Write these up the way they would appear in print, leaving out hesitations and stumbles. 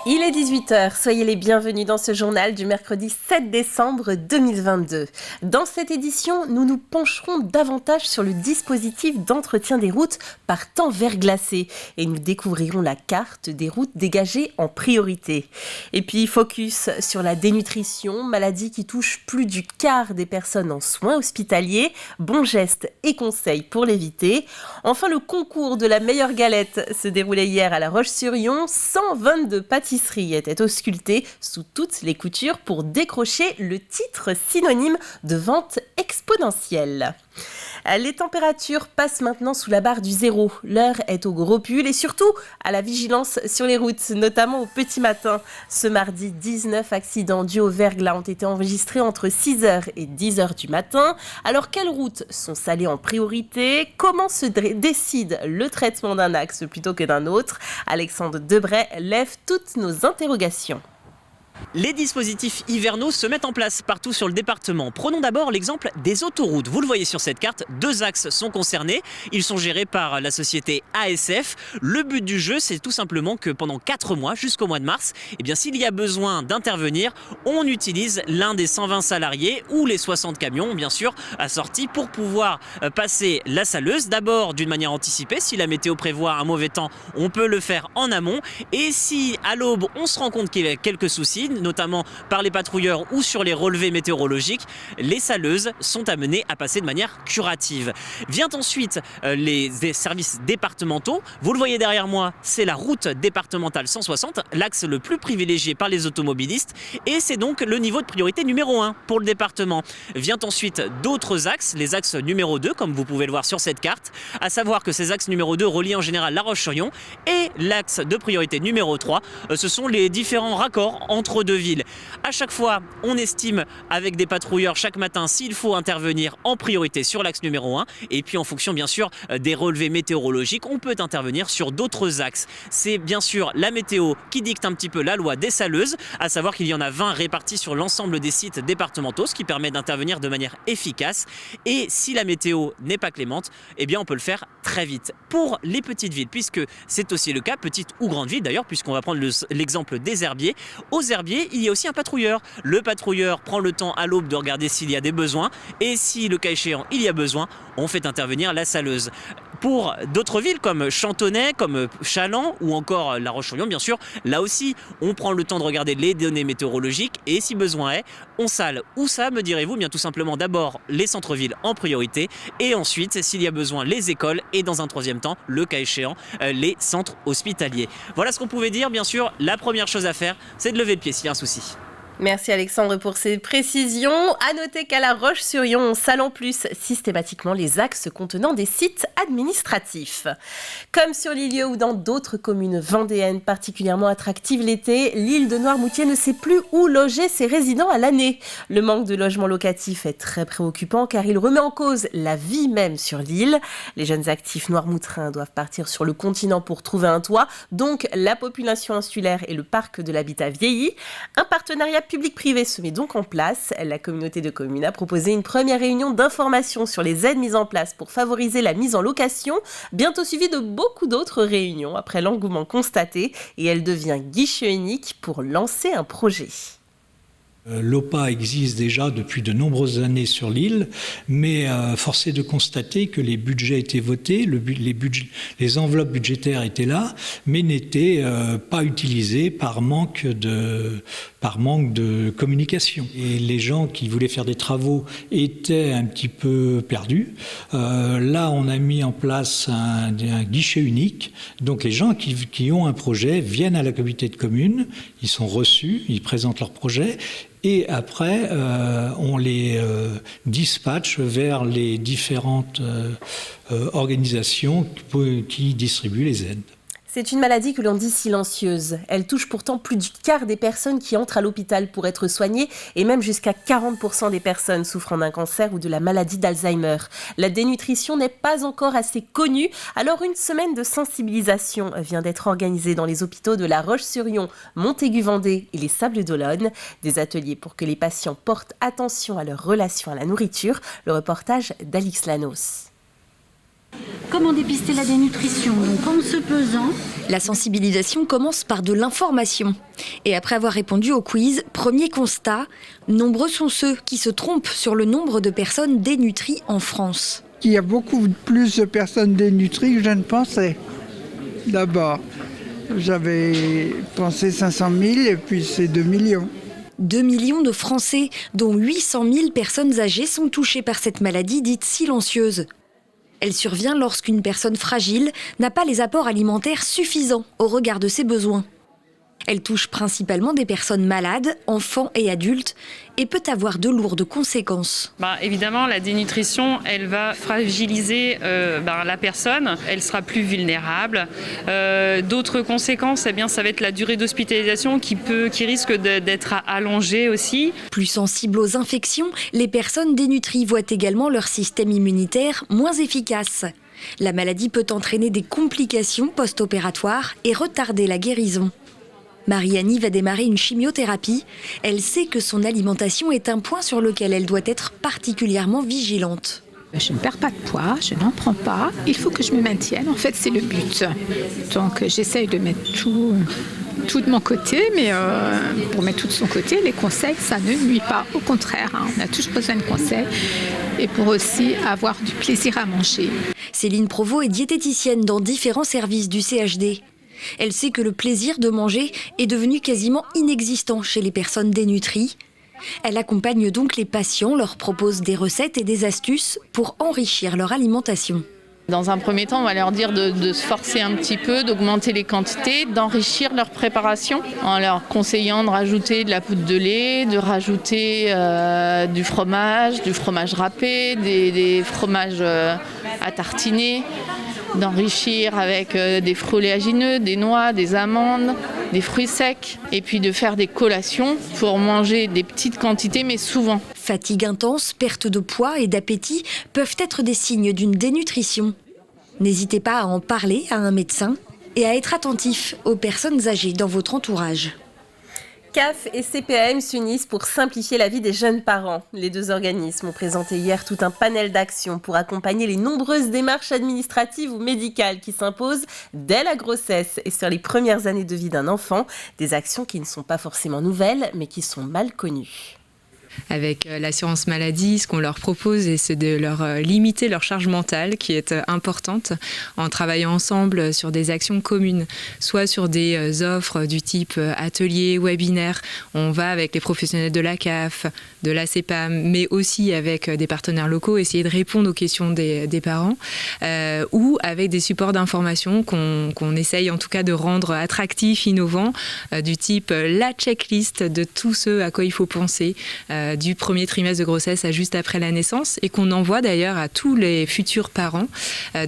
Il est 18h, soyez les bienvenus dans ce journal du mercredi 7 décembre 2022. Dans cette édition, nous nous pencherons davantage sur le dispositif d'entretien des routes par temps verglacé et nous découvrirons la carte des routes dégagées en priorité. Et puis focus sur la dénutrition, maladie qui touche plus du quart des personnes en soins hospitaliers, bons gestes et conseils pour l'éviter. Enfin, le concours de la meilleure galette se déroulait hier à La Roche-sur-Yon, 122 pâtisseries était ausculté sous toutes les coutures pour décrocher le titre synonyme de vente exponentielle. Les températures passent maintenant sous la barre du zéro. L'heure est au gros pull et surtout à la vigilance sur les routes, notamment au petit matin. Ce mardi, 19 accidents dus au verglas ont été enregistrés entre 6h et 10h du matin. Alors, quelles routes sont salées en priorité ? Comment se décide le traitement d'un axe plutôt que d'un autre ? Alexandre Debray lève toutes nos interrogations. Les dispositifs hivernaux se mettent en place partout sur le département. Prenons d'abord l'exemple des autoroutes. Vous le voyez sur cette carte, 2 axes sont concernés. Ils sont gérés par la société ASF. Le but du jeu, c'est tout simplement que pendant 4 mois, jusqu'au mois de mars, s'il y a besoin d'intervenir, on utilise l'un des 120 salariés ou les 60 camions, bien sûr, assortis pour pouvoir passer la saleuse. D'abord d'une manière anticipée. Si la météo prévoit un mauvais temps, on peut le faire en amont. Et si à l'aube, on se rend compte qu'il y a quelques soucis, notamment par les patrouilleurs ou sur les relevés météorologiques, les saleuses sont amenées à passer de manière curative. Vient ensuite les services départementaux. Vous le voyez derrière moi, c'est la route départementale 160, l'axe le plus privilégié par les automobilistes et c'est donc le niveau de priorité numéro 1 pour le département. Vient ensuite d'autres axes, les axes numéro 2 comme vous pouvez le voir sur cette carte, à savoir que ces axes numéro 2 relient en général La Roche-sur-Yon et l'axe de priorité numéro 3, ce sont les différents raccords entre 2 villes. À chaque fois, on estime avec des patrouilleurs chaque matin s'il faut intervenir en priorité sur l'axe numéro 1 et puis en fonction bien sûr des relevés météorologiques, on peut intervenir sur d'autres axes. C'est bien sûr la météo qui dicte un petit peu la loi des saleuses, à savoir qu'il y en a 20 répartis sur l'ensemble des sites départementaux, ce qui permet d'intervenir de manière efficace et si la météo n'est pas clémente, on peut le faire très vite. Pour les petites villes, puisque c'est aussi le cas, petites ou grandes villes d'ailleurs, puisqu'on va prendre l'exemple des herbiers, aux herbiers, il y a aussi un patrouilleur. Le patrouilleur prend le temps à l'aube de regarder s'il y a des besoins et si le cas échéant il y a besoin, on fait intervenir la saleuse. Pour d'autres villes comme Chantonnay, comme Chaland ou encore La Roche-sur-Yon bien sûr, là aussi on prend le temps de regarder les données météorologiques et si besoin est, on sale. Où ça me direz-vous ? Bien tout simplement d'abord les centres-villes en priorité et ensuite s'il y a besoin les écoles et dans un troisième temps, le cas échéant, les centres hospitaliers. Voilà ce qu'on pouvait dire. Bien sûr, la première chose à faire, c'est de lever le pied s'il y a un souci. Merci Alexandre pour ces précisions. À noter qu'à La Roche-sur-Yon, on sale en plus systématiquement les axes contenant des sites administratifs. Comme sur l'Île ou dans d'autres communes vendéennes particulièrement attractives l'été, l'île de Noirmoutier ne sait plus où loger ses résidents à l'année. Le manque de logements locatifs est très préoccupant car il remet en cause la vie même sur l'île. Les jeunes actifs noirmoutrins doivent partir sur le continent pour trouver un toit, donc la population insulaire et le parc de l'habitat vieillit. Un partenariat public-privé se met donc en place. La communauté de communes a proposé une première réunion d'information sur les aides mises en place pour favoriser la mise en location, bientôt suivie de beaucoup d'autres réunions après l'engouement constaté et elle devient guichet unique pour lancer un projet. L'OPA existe déjà depuis de nombreuses années sur l'île, mais force est de constater que les budgets étaient votés, les enveloppes budgétaires étaient là, mais n'étaient pas utilisées par manque de communication. Et les gens qui voulaient faire des travaux étaient un petit peu perdus. Là, on a mis en place un guichet unique. Donc les gens qui ont un projet viennent à la communauté de communes, ils sont reçus, ils présentent leur projet. Et après, on les dispatche vers les différentes organisations qui distribuent les aides. C'est une maladie que l'on dit silencieuse. Elle touche pourtant plus du quart des personnes qui entrent à l'hôpital pour être soignées et même jusqu'à 40% des personnes souffrant d'un cancer ou de la maladie d'Alzheimer. La dénutrition n'est pas encore assez connue, alors une semaine de sensibilisation vient d'être organisée dans les hôpitaux de La Roche-sur-Yon, Montaigu-Vendée et les Sables-d'Olonne. Des ateliers pour que les patients portent attention à leur relation à la nourriture. Le reportage d'Alix Lanos. Comment dépister la dénutrition? Donc en se pesant. La sensibilisation commence par de l'information. Et après avoir répondu au quiz, premier constat, nombreux sont ceux qui se trompent sur le nombre de personnes dénutries en France. Il y a beaucoup plus de personnes dénutries que je ne pensais. D'abord, j'avais pensé 500 000 et puis c'est 2 millions. 2 millions de Français, dont 800 000 personnes âgées, sont touchées par cette maladie dite silencieuse. Elle survient lorsqu'une personne fragile n'a pas les apports alimentaires suffisants au regard de ses besoins. Elle touche principalement des personnes malades, enfants et adultes, et peut avoir de lourdes conséquences. Évidemment, la dénutrition, elle va fragiliser la personne, elle sera plus vulnérable. D'autres conséquences, ça va être la durée d'hospitalisation qui risque d'être allongée aussi. Plus sensibles aux infections, les personnes dénutries voient également leur système immunitaire moins efficace. La maladie peut entraîner des complications post-opératoires et retarder la guérison. Mariani va démarrer une chimiothérapie. Elle sait que son alimentation est un point sur lequel elle doit être particulièrement vigilante. Je ne perds pas de poids, je n'en prends pas. Il faut que je me maintienne. En fait, c'est le but. Donc, j'essaye de mettre tout de mon côté, mais pour mettre tout de son côté, les conseils, ça ne nuit pas. Au contraire, on a toujours besoin de conseils et pour aussi avoir du plaisir à manger. Céline Provost est diététicienne dans différents services du CHD. Elle sait que le plaisir de manger est devenu quasiment inexistant chez les personnes dénutries. Elle accompagne donc les patients, leur propose des recettes et des astuces pour enrichir leur alimentation. Dans un premier temps, on va leur dire de se forcer un petit peu, d'augmenter les quantités, d'enrichir leur préparation en leur conseillant de rajouter de la poudre de lait, de rajouter du fromage râpé, des fromages à tartiner, d'enrichir avec des fruits oléagineux, des noix, des amandes, des fruits secs et puis de faire des collations pour manger des petites quantités mais souvent. Fatigue intense, perte de poids et d'appétit peuvent être des signes d'une dénutrition. N'hésitez pas à en parler à un médecin et à être attentif aux personnes âgées dans votre entourage. CAF et CPAM s'unissent pour simplifier la vie des jeunes parents. Les deux organismes ont présenté hier tout un panel d'actions pour accompagner les nombreuses démarches administratives ou médicales qui s'imposent dès la grossesse et sur les premières années de vie d'un enfant. Des actions qui ne sont pas forcément nouvelles, mais qui sont mal connues. Avec l'assurance maladie, ce qu'on leur propose, c'est de leur limiter leur charge mentale qui est importante en travaillant ensemble sur des actions communes, soit sur des offres du type atelier, webinaire. On va avec les professionnels de la CAF, de la CPAM, mais aussi avec des partenaires locaux, essayer de répondre aux questions des parents ou avec des supports d'information qu'on essaye en tout cas de rendre attractifs, innovants, du type la checklist de tout ce à quoi il faut penser du premier trimestre de grossesse à juste après la naissance et qu'on envoie d'ailleurs à tous les futurs parents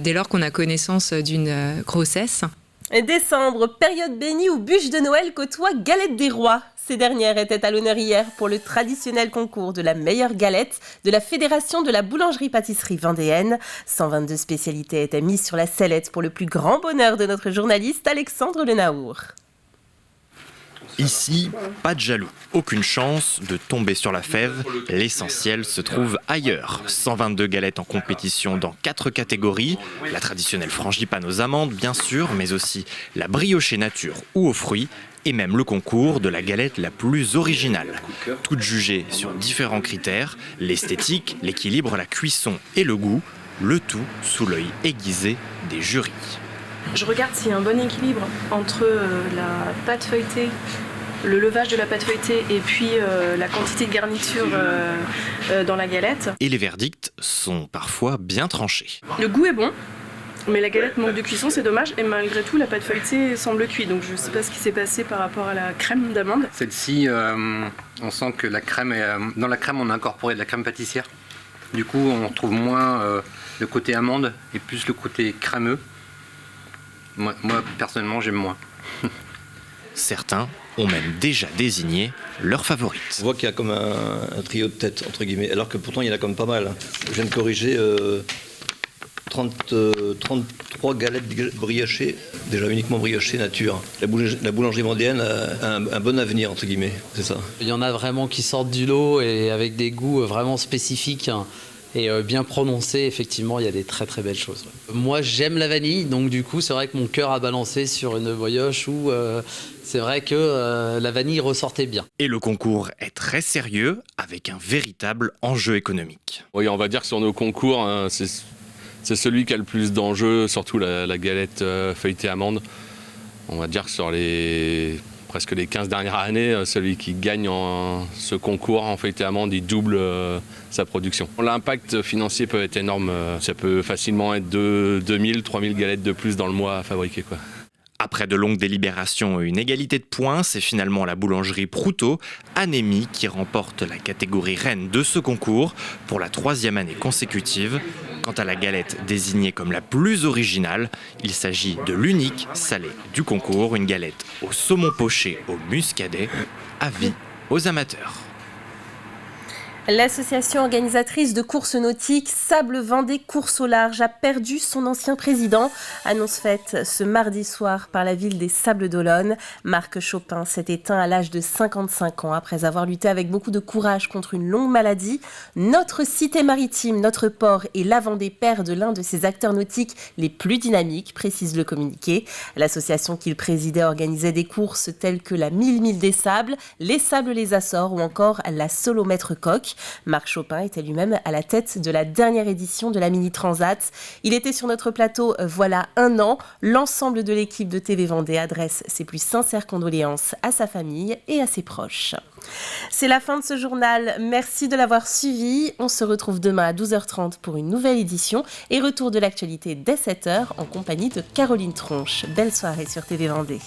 dès lors qu'on a connaissance d'une grossesse. Et décembre, période bénie où bûche de Noël côtoie galette des rois. Ces dernières étaient à l'honneur hier pour le traditionnel concours de la meilleure galette de la Fédération de la boulangerie-pâtisserie vendéenne. 122 spécialités étaient mises sur la sellette pour le plus grand bonheur de notre journaliste Alexandre Lenaour. Ici, pas de jaloux, aucune chance de tomber sur la fève, l'essentiel se trouve ailleurs. 122 galettes en compétition dans 4 catégories, la traditionnelle frangipane aux amandes bien sûr, mais aussi la briochée nature ou aux fruits, et même le concours de la galette la plus originale. Toutes jugées sur différents critères, l'esthétique, l'équilibre, la cuisson et le goût, le tout sous l'œil aiguisé des jurys. Je regarde s'il y a un bon équilibre entre la pâte feuilletée, le levage de la pâte feuilletée et puis la quantité de garniture dans la galette. Et les verdicts sont parfois bien tranchés. Le goût est bon, mais la galette manque de cuisson, c'est dommage. Et malgré tout, la pâte feuilletée semble cuite. Donc je ne sais pas ce qui s'est passé par rapport à la crème d'amande. Celle-ci, on sent que la crème dans la crème, on a incorporé de la crème pâtissière. Du coup, on retrouve moins le côté amande et plus le côté crémeux. Moi, personnellement, j'aime moins. Certains ont même déjà désigné leur favorite. On voit qu'il y a comme un trio de tête, entre guillemets, alors que pourtant il y en a comme pas mal. Je viens de corriger 33 galettes briochées, déjà uniquement briochées nature. La boulangerie vendéenne a un bon avenir, entre guillemets, c'est ça. Il y en a vraiment qui sortent du lot et avec des goûts vraiment spécifiques. et bien prononcé, effectivement, il y a des très très belles choses. Moi, j'aime la vanille, donc du coup, c'est vrai que mon cœur a balancé sur une brioche où c'est vrai que la vanille ressortait bien. Et le concours est très sérieux, avec un véritable enjeu économique. Oui, on va dire que sur nos concours, hein, c'est celui qui a le plus d'enjeux, surtout la galette feuilletée amande. On va dire que sur presque les 15 dernières années, celui qui gagne ce concours en feuilleté amande, il double sa production. L'impact financier peut être énorme. Ça peut facilement être 2000, 3000 galettes de plus dans le mois à fabriquer, quoi. Après de longues délibérations et une égalité de points, c'est finalement la boulangerie Proutot, Anémie, qui remporte la catégorie reine de ce concours pour la 3e année consécutive. Quant à la galette désignée comme la plus originale, il s'agit de l'unique salé du concours, une galette au saumon poché au muscadet, avis aux amateurs. L'association organisatrice de courses nautiques Sable Vendée Course au Large a perdu son ancien président. Annonce faite ce mardi soir par la ville des Sables-d'Olonne. Marc Chopin s'est éteint à l'âge de 55 ans après avoir lutté avec beaucoup de courage contre une longue maladie. Notre cité maritime, notre port et la Vendée perdent l'un de ses acteurs nautiques les plus dynamiques, précise le communiqué. L'association qu'il présidait organisait des courses telles que la 1000 des Sables, les Sables les Açores ou encore la Solomètre Coq. Marc Chopin était lui-même à la tête de la dernière édition de la Mini Transat. Il était sur notre plateau voilà 1 an. L'ensemble de l'équipe de TV Vendée adresse ses plus sincères condoléances à sa famille et à ses proches. C'est la fin de ce journal. Merci de l'avoir suivi. On se retrouve demain à 12h30 pour une nouvelle édition et retour de l'actualité dès 7h en compagnie de Caroline Tronche. Belle soirée sur TV Vendée.